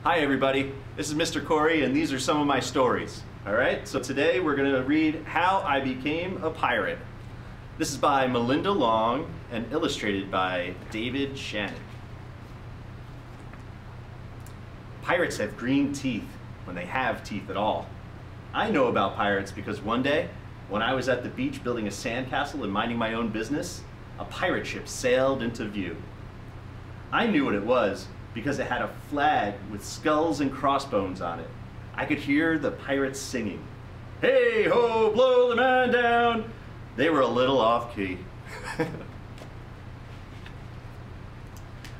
Hi everybody, this is Mr. Corey and these are some of my stories. Alright, so today we're going to read How I Became a Pirate. This is by Melinda Long and illustrated by David Shannon. Pirates have green teeth when they have teeth at all. I know about pirates because one day, when I was at the beach building a sandcastle and minding my own business, a pirate ship sailed into view. I knew what it was because it had a flag with skulls and crossbones on it. I could hear the pirates singing, "Hey ho, blow the man down." They were a little off key.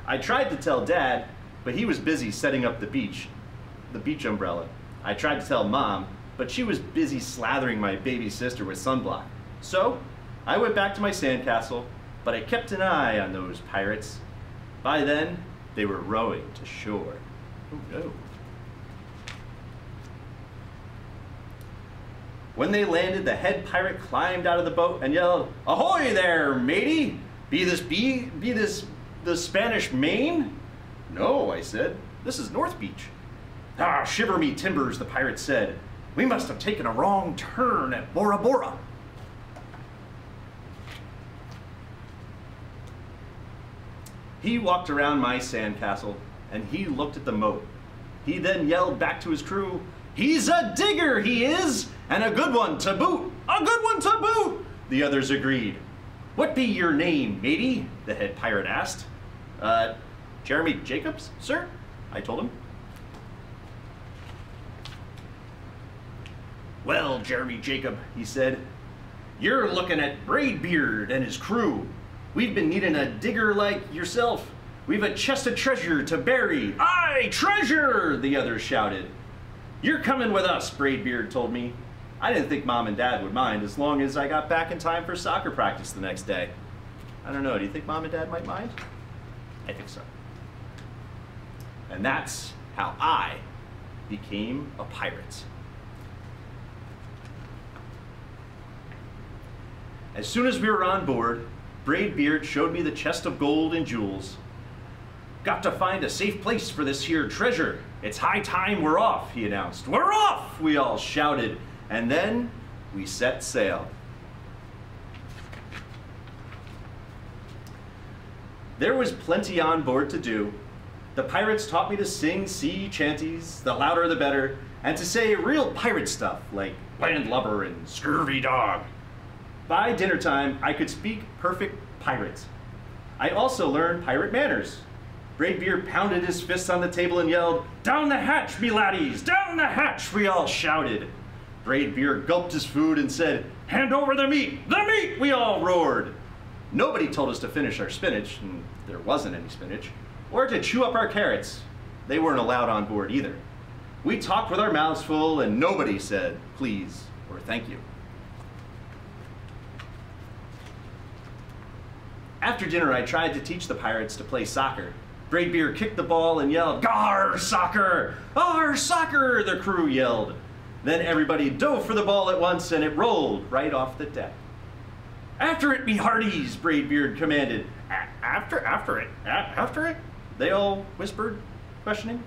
I tried to tell Dad, but he was busy setting up the beach umbrella. I tried to tell Mom, but she was busy slathering my baby sister with sunblock. So I went back to my sandcastle, but I kept an eye on those pirates. By then, they were rowing to shore. Oh no. When they landed, the head pirate climbed out of the boat and yelled, "Ahoy there, matey! Be this the Spanish Main?" "No," I said. "This is North Beach." "Ah, shiver me timbers," the pirate said. "We must have taken a wrong turn at Bora Bora." He walked around my sandcastle, and he looked at the moat. He then yelled back to his crew, "He's a digger, he is, and a good one to boot! A good one to boot!" The others agreed. "What be your name, matey?" the head pirate asked. Jeremy Jacobs, sir," I told him. "Well, Jeremy Jacob," he said, "you're looking at Braidbeard and his crew. We've been needing a digger like yourself. We've a chest of treasure to bury." "Aye, treasure!" the others shouted. "You're coming with us," Braidbeard told me. I didn't think Mom and Dad would mind as long as I got back in time for soccer practice the next day. I don't know, do you think Mom and Dad might mind? I think so. And that's how I became a pirate. As soon as we were on board, Braidbeard showed me the chest of gold and jewels. "Got to find a safe place for this here treasure. It's high time we're off," he announced. "We're off!" we all shouted, and then we set sail. There was plenty on board to do. The pirates taught me to sing sea chanties, the louder the better, and to say real pirate stuff like landlubber and scurvy dog. By dinner time, I could speak perfect pirate. I also learned pirate manners. Braidbeard pounded his fists on the table and yelled, "Down the hatch, me laddies! Down the hatch!" we all shouted. Braidbeard gulped his food and said, "Hand over the meat! The meat!" we all roared. Nobody told us to finish our spinach, and there wasn't any spinach, or to chew up our carrots. They weren't allowed on board either. We talked with our mouths full and nobody said please or thank you. After dinner, I tried to teach the pirates to play soccer. Braidbeard kicked the ball and yelled, "Gar, soccer! Ar, soccer!" the crew yelled. Then everybody dove for the ball at once and it rolled right off the deck. "After it, me hearties!" Braidbeard commanded. After it? They all whispered, questioning.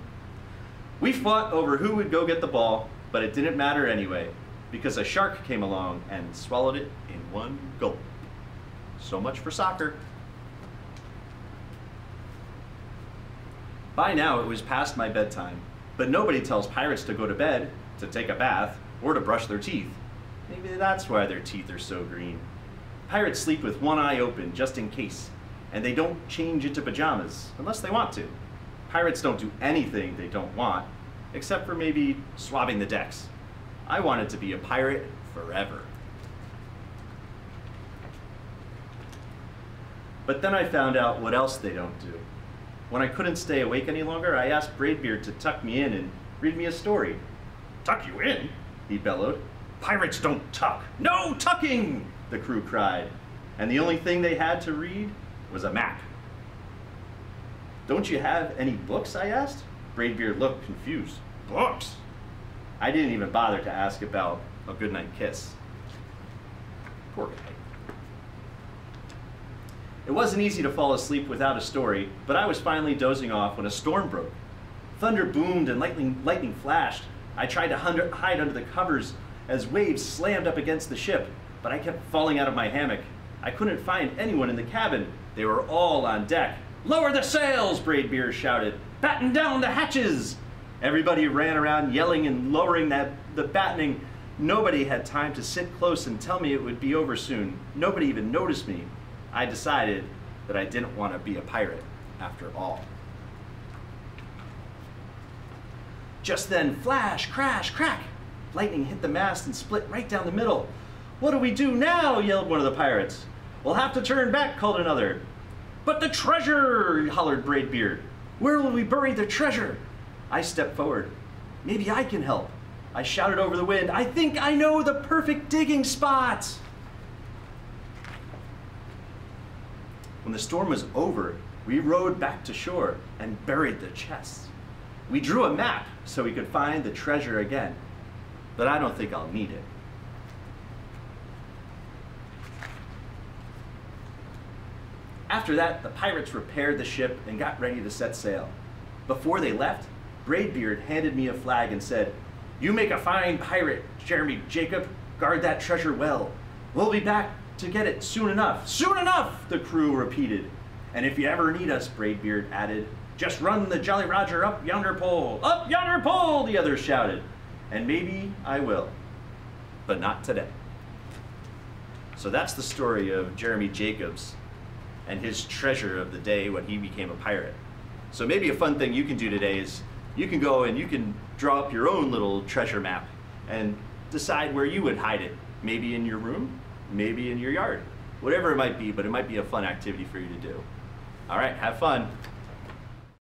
We fought over who would go get the ball, but it didn't matter anyway, because a shark came along and swallowed it in one gulp. So much for soccer. By now it was past my bedtime, but nobody tells pirates to go to bed, to take a bath, or to brush their teeth. Maybe that's why their teeth are so green. Pirates sleep with one eye open just in case, and they don't change into pajamas unless they want to. Pirates don't do anything they don't want, except for maybe swabbing the decks. I wanted to be a pirate forever. But then I found out what else they don't do. When I couldn't stay awake any longer, I asked Braidbeard to tuck me in and read me a story. "Tuck you in?" he bellowed. "Pirates don't tuck. No tucking!" the crew cried. And the only thing they had to read was a map. "Don't you have any books?" I asked. Braidbeard looked confused. "Books?" I didn't even bother to ask about a goodnight kiss. Poor guy. It wasn't easy to fall asleep without a story, but I was finally dozing off when a storm broke. Thunder boomed and lightning flashed. I tried to hide under the covers as waves slammed up against the ship, but I kept falling out of my hammock. I couldn't find anyone in the cabin. They were all on deck. "Lower the sails!" Braidbeard shouted. "Batten down the hatches!" Everybody ran around yelling and lowering the battening. Nobody had time to sit close and tell me it would be over soon. Nobody even noticed me. I decided that I didn't want to be a pirate after all. Just then, flash, crash, crack! Lightning hit the mast and split right down the middle. "What do we do now?" yelled one of the pirates. "We'll have to turn back," called another. "But the treasure!" hollered Braidbeard. "Where will we bury the treasure?" I stepped forward. "Maybe I can help." I shouted over the wind, "I think I know the perfect digging spot!" When the storm was over, we rowed back to shore and buried the chests. We drew a map so we could find the treasure again, but I don't think I'll need it. After that, the pirates repaired the ship and got ready to set sail. Before they left, Braidbeard handed me a flag and said, "You make a fine pirate, Jeremy Jacob. Guard that treasure well. We'll be back to get it soon enough." "Soon enough," the crew repeated. "And if you ever need us," Braidbeard added, "just run the Jolly Roger up yonder pole." "Up yonder pole," the others shouted. And maybe I will, but not today. So that's the story of Jeremy Jacobs and his treasure of the day when he became a pirate. So maybe a fun thing you can do today is you can go and you can draw up your own little treasure map and decide where you would hide it. Maybe in your room, maybe in your yard, whatever it might be, but it might be a fun activity for you to do. All right, have fun.